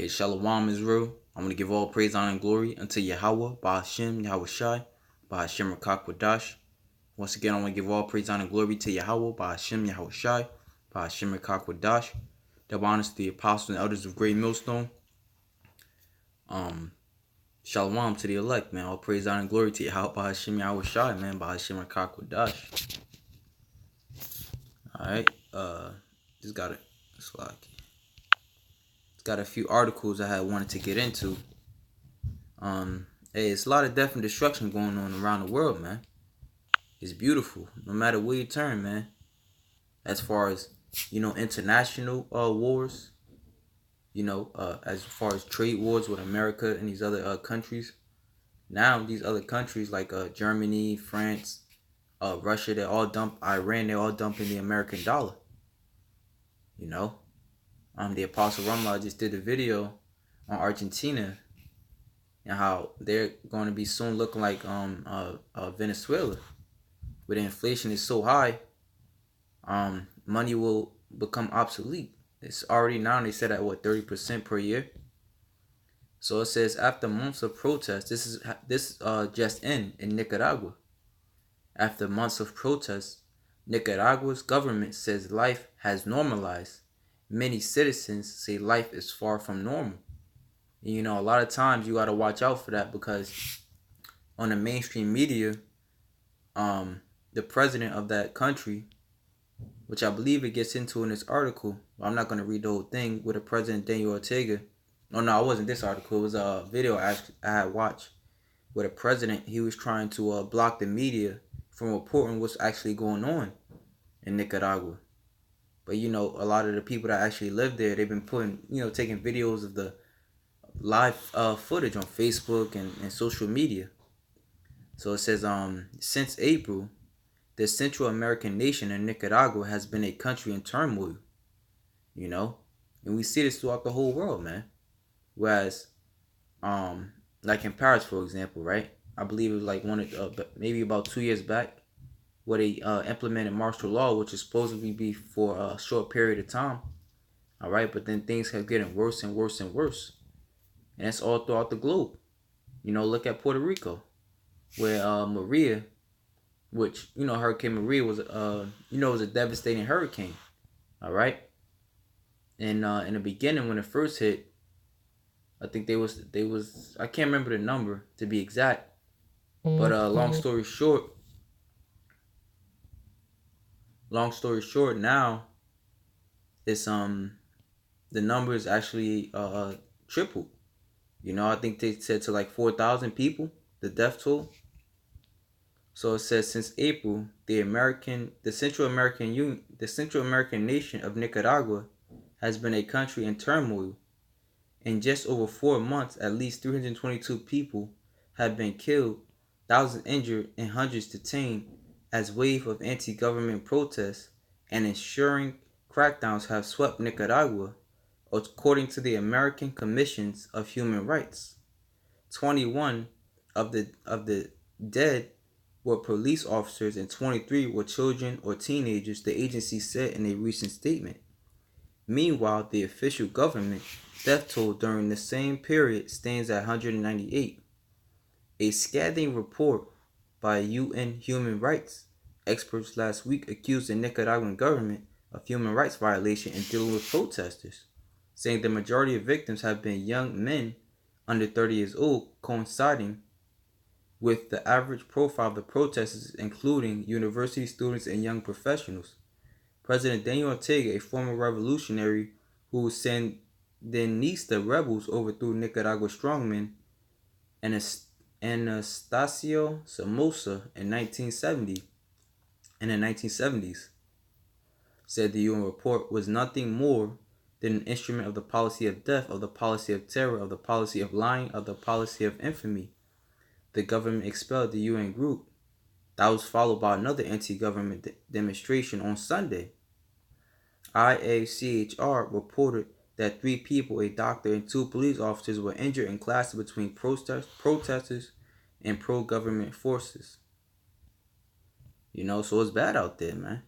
Okay, Shalom Israel. I'm going to give all praise, honor, and glory unto Yahweh, Ba'ashem, Yahweh Shai, Ba'ashem Rakakwadash. Once again, I want to give all praise, honor, and glory to Yahweh, Ba'ashem, Yahweh Shai, Ba'ashem Rakakwadash. Double honors to the apostles and elders of Great Millstone. Shalom to the elect, man. All praise, honor, and glory to Yahweh, Ba'ashem, Yahweh Shai, man, Ba'ashem Rakakwadash. Alright, just got it. It's got a few articles I had wanted to get into. Hey, it's a lot of death and destruction going on around the world, man. It's beautiful, no matter where you turn, man. As far as, international wars, as far as trade wars with America and these other countries. Now, these other countries like Germany, France, Russia, they all dump, Iran, they all dumping the American dollar. The Apostle Ramla just did a video on Argentina and how they're going to be soon looking like Venezuela. Where the inflation is so high, money will become obsolete. It's already now, they said at 30% per year. So it says after months of protest, this just in Nicaragua. After months of protests, Nicaragua's government says life has normalized. Many citizens say life is far from normal. And, a lot of times you got to watch out for that, because on the mainstream media, the president of that country, which I believe it gets into in this article, I'm not going to read the whole thing, with the president Daniel Ortega. Oh no, it wasn't this article. It was a video I had watched where the president, he was trying to block the media from reporting what's actually going on in Nicaragua. But, a lot of the people that actually live there, they've been putting, taking videos of the live footage on Facebook and social media. So it says, since April, the Central American nation of Nicaragua has been a country in turmoil, and we see this throughout the whole world, man. Whereas, like in Paris, for example, right? I believe it was maybe about 2 years back, where they implemented martial law, which is supposed to be for a short period of time. All right, but then things kept getting worse and worse and worse, and that's all throughout the globe. Look at Puerto Rico, where Maria, which Hurricane Maria was was a devastating hurricane. All right, and in the beginning when it first hit, I think they was I can't remember the number to be exact, but long story short, now it's the number is actually tripled. I think they said to like 4,000 people, the death toll. So it says since April, the Central American nation of Nicaragua has been a country in turmoil. In just over 4 months, at least 322 people have been killed, thousands injured, and hundreds detained as wave of anti-government protests and ensuring crackdowns have swept Nicaragua, according to the American Commissions of Human Rights. 21 of the dead were police officers and 23 were children or teenagers, the agency said in a recent statement. Meanwhile, the official government death toll during the same period stands at 198. A scathing report by UN human rights experts last week accused the Nicaraguan government of human rights violation in dealing with protesters, saying the majority of victims have been young men under 30 years old, coinciding with the average profile of the protesters, including university students and young professionals. President Daniel Ortega, a former revolutionary who Sandinista rebels overthrew Nicaragua strongman Anastasio Somoza in the 1970s, said the UN report was nothing more than an instrument of the policy of death, of the policy of terror, of the policy of lying, of the policy of infamy. The government expelled the UN group. That was followed by another anti-government demonstration on Sunday. IACHR reported that 3 people, a doctor and 2 police officers, were injured in clashes between protesters and pro-government forces. So it's bad out there, man.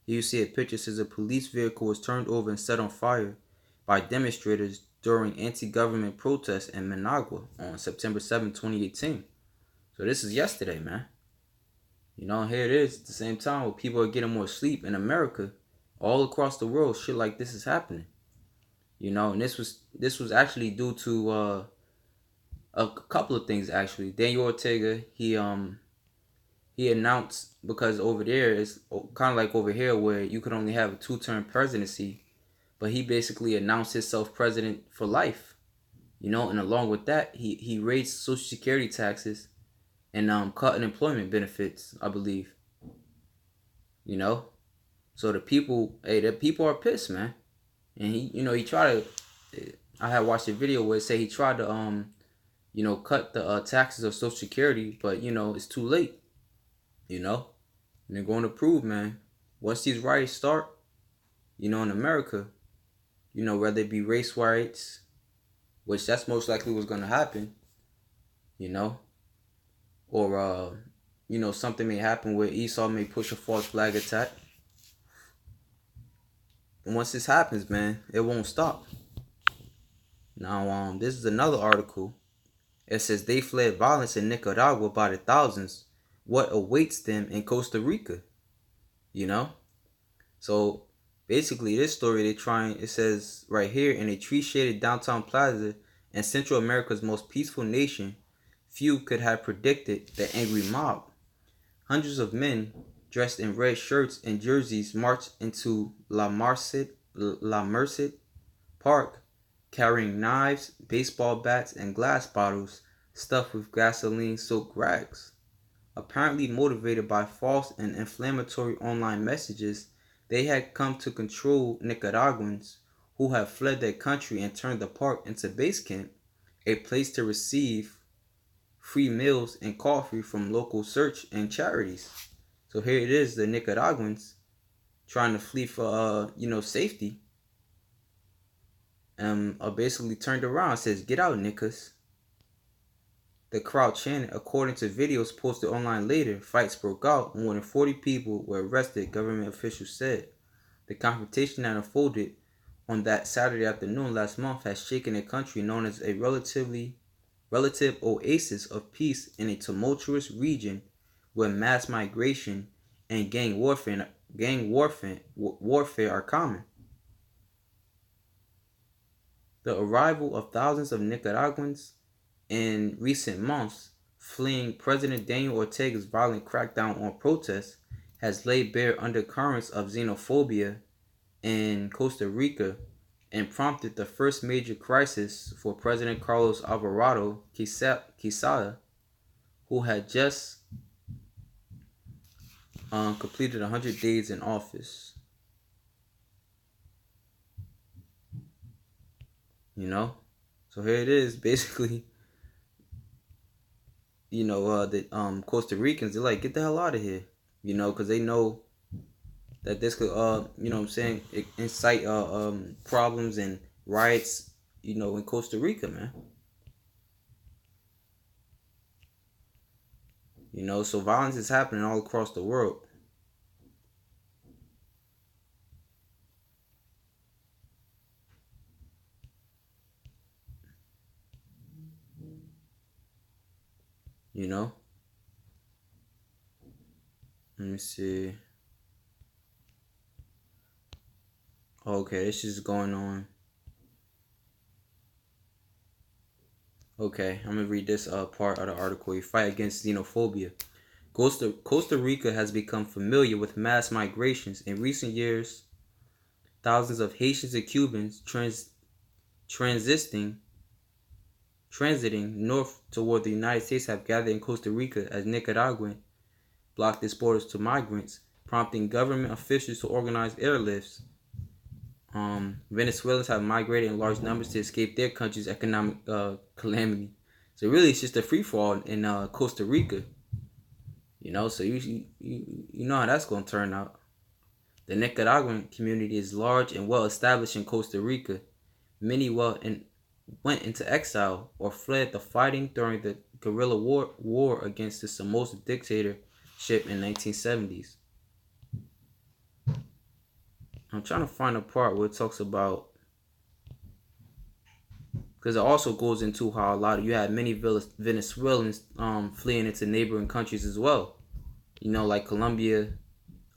Here you see a picture, says a police vehicle was turned over and set on fire by demonstrators during anti-government protests in Managua on September 7, 2018. So this is yesterday, man. Here it is at the same time where people are getting more sleep in America. All across the world, shit like this is happening. And this was actually due to a couple of things actually. Daniel Ortega, he announced, because over there is kind of like over here where you could only have a two-term presidency, but he basically announced himself president for life. And along with that, he raised Social Security taxes and cut unemployment benefits, I believe. So the people are pissed, man. And he tried to. I had watched a video where it said he tried to cut the taxes of Social Security, but it's too late. And they're going to prove, man. Once these riots start, in America, whether it be race riots, which that's most likely what's going to happen, or something may happen where Esau may push a false flag attack. And once this happens, man, it won't stop. Now, this is another article. It says they fled violence in Nicaragua by the thousands. What awaits them in Costa Rica? So basically, this story it says right here, in a tree-shaded downtown plaza in Central America's most peaceful nation, few could have predicted the angry mob. Hundreds of men dressed in red shirts and jerseys marched into La Merced Park, carrying knives, baseball bats, and glass bottles stuffed with gasoline-soaked rags. Apparently motivated by false and inflammatory online messages, they had come to control Nicaraguans who have fled their country and turned the park into base camp, a place to receive free meals and coffee from local church and charities. So here it is, the Nicaraguans trying to flee for safety. Are basically turned around and says, "Get out, Nickas." The crowd chanted. According to videos posted online later, fights broke out. More than 40 people were arrested, government officials said. The confrontation that unfolded on that Saturday afternoon last month has shaken a country known as a relative oasis of peace in a tumultuous region where mass migration and gang warfare are common. The arrival of thousands of Nicaraguans in recent months fleeing President Daniel Ortega's violent crackdown on protests has laid bare undercurrents of xenophobia in Costa Rica and prompted the first major crisis for President Carlos Alvarado Quesada, who had just completed 100 days in office. So here it is, basically. The Costa Ricans, they're like, get the hell out of here, because they know that this could, incite problems and riots, in Costa Rica, man. So violence is happening all across the world. Let me see. Okay, this is going on. Okay, I'm gonna read this part of the article. You fight against xenophobia. Costa Rica has become familiar with mass migrations. In recent years, thousands of Haitians and Cubans transiting north toward the United States have gathered in Costa Rica as Nicaraguan blocked its borders to migrants, prompting government officials to organize airlifts. Venezuelans have migrated in large numbers to escape their country's economic calamity. So really, it's just a free fall in Costa Rica. So you know how that's going to turn out. The Nicaraguan community is large and well established in Costa Rica. Many went into exile or fled the fighting during the guerrilla war against the Somoza dictatorship in 1970s. I'm trying to find a part where it talks about because it also goes into how a lot of you had many Venezuelans fleeing into neighboring countries as well. You know, like Colombia.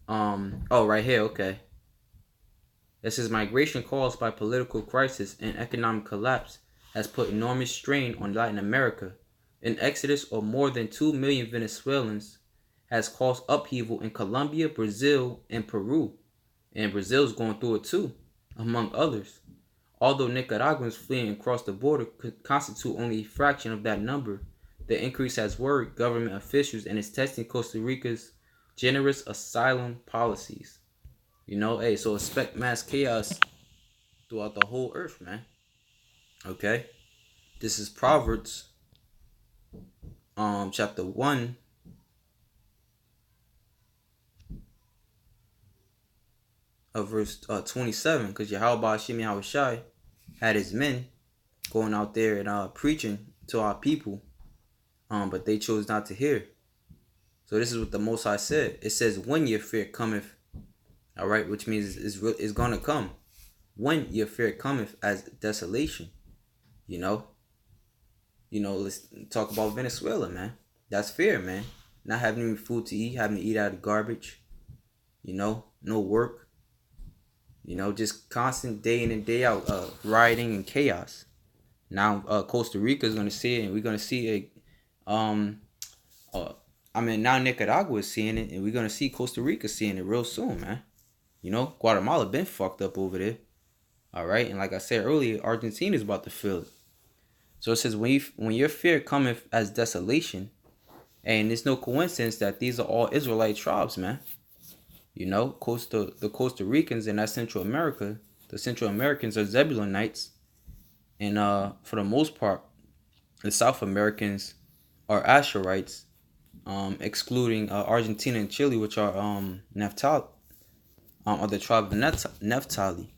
Oh, right here. Okay. It says migration caused by political crisis and economic collapse has put enormous strain on Latin America. An exodus of more than 2 million Venezuelans has caused upheaval in Colombia, Brazil, and Peru. And Brazil's going through it too, among others. Although Nicaraguans fleeing across the border could constitute only a fraction of that number, the increase has worried government officials and is testing Costa Rica's generous asylum policies. You know, hey, so expect mass chaos throughout the whole earth, man. Okay? This is Proverbs chapter 1 of verse 27, because Yahweh Shimi Hawashai had his men going out there and preaching to our people, but they chose not to hear. So this is what the Most High said. It says, when your fear cometh, all right, which means it's going to come. When your fear cometh as desolation, you know, let's talk about Venezuela, man. That's fear, man. Not having any food to eat, having to eat out of garbage, no work, just constant day in and day out rioting and chaos. Now Costa Rica is going to see it, and we're going to see it. Now Nicaragua is seeing it, and we're going to see Costa Rica seeing it real soon, man. Guatemala been fucked up over there. All right, and like I said earlier, Argentina is about to feel it. So it says, when your fear cometh as desolation, and it's no coincidence that these are all Israelite tribes, man. The Costa Ricans in that Central America, the Central Americans are Zebulonites, and for the most part, the South Americans are Asherites, excluding Argentina and Chile, which are Naphtali, of the tribe of Naphtali.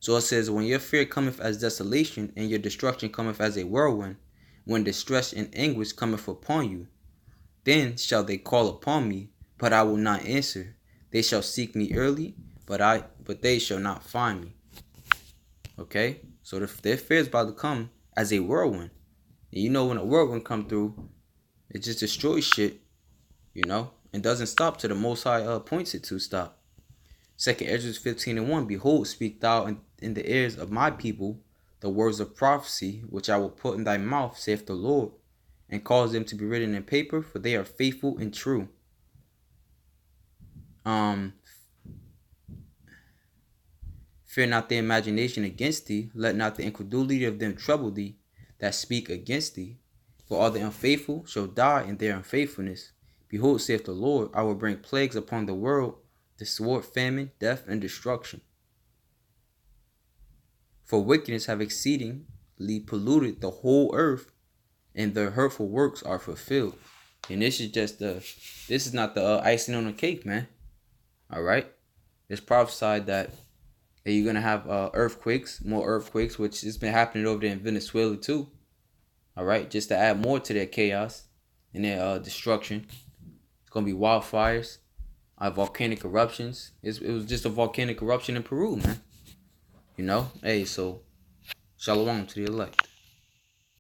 So it says, when your fear cometh as desolation, and your destruction cometh as a whirlwind, when distress and anguish cometh upon you, then shall they call upon me, but I will not answer. They shall seek me early, but they shall not find me. Okay? So their fear is about to come as a whirlwind. And when a whirlwind come through, it just destroys shit, and doesn't stop till the Most High points it to stop. 2nd Ezra 15:1, behold, speak thou in the ears of my people the words of prophecy, which I will put in thy mouth, saith the Lord, and cause them to be written in paper, for they are faithful and true. Fear not their imagination against thee, let not the incredulity of them trouble thee that speak against thee, for all the unfaithful shall die in their unfaithfulness. Behold, saith the Lord, I will bring plagues upon the world, the sword, famine, death, and destruction. For wickedness have exceedingly polluted the whole earth, and their hurtful works are fulfilled. And this is not the icing on the cake, man. All right, it's prophesied that you're gonna have earthquakes, more earthquakes, which has been happening over there in Venezuela too. All right, just to add more to their chaos and their destruction. It's gonna be wildfires, volcanic eruptions. It was just a volcanic eruption in Peru, man. Hey, so shalom to the elect.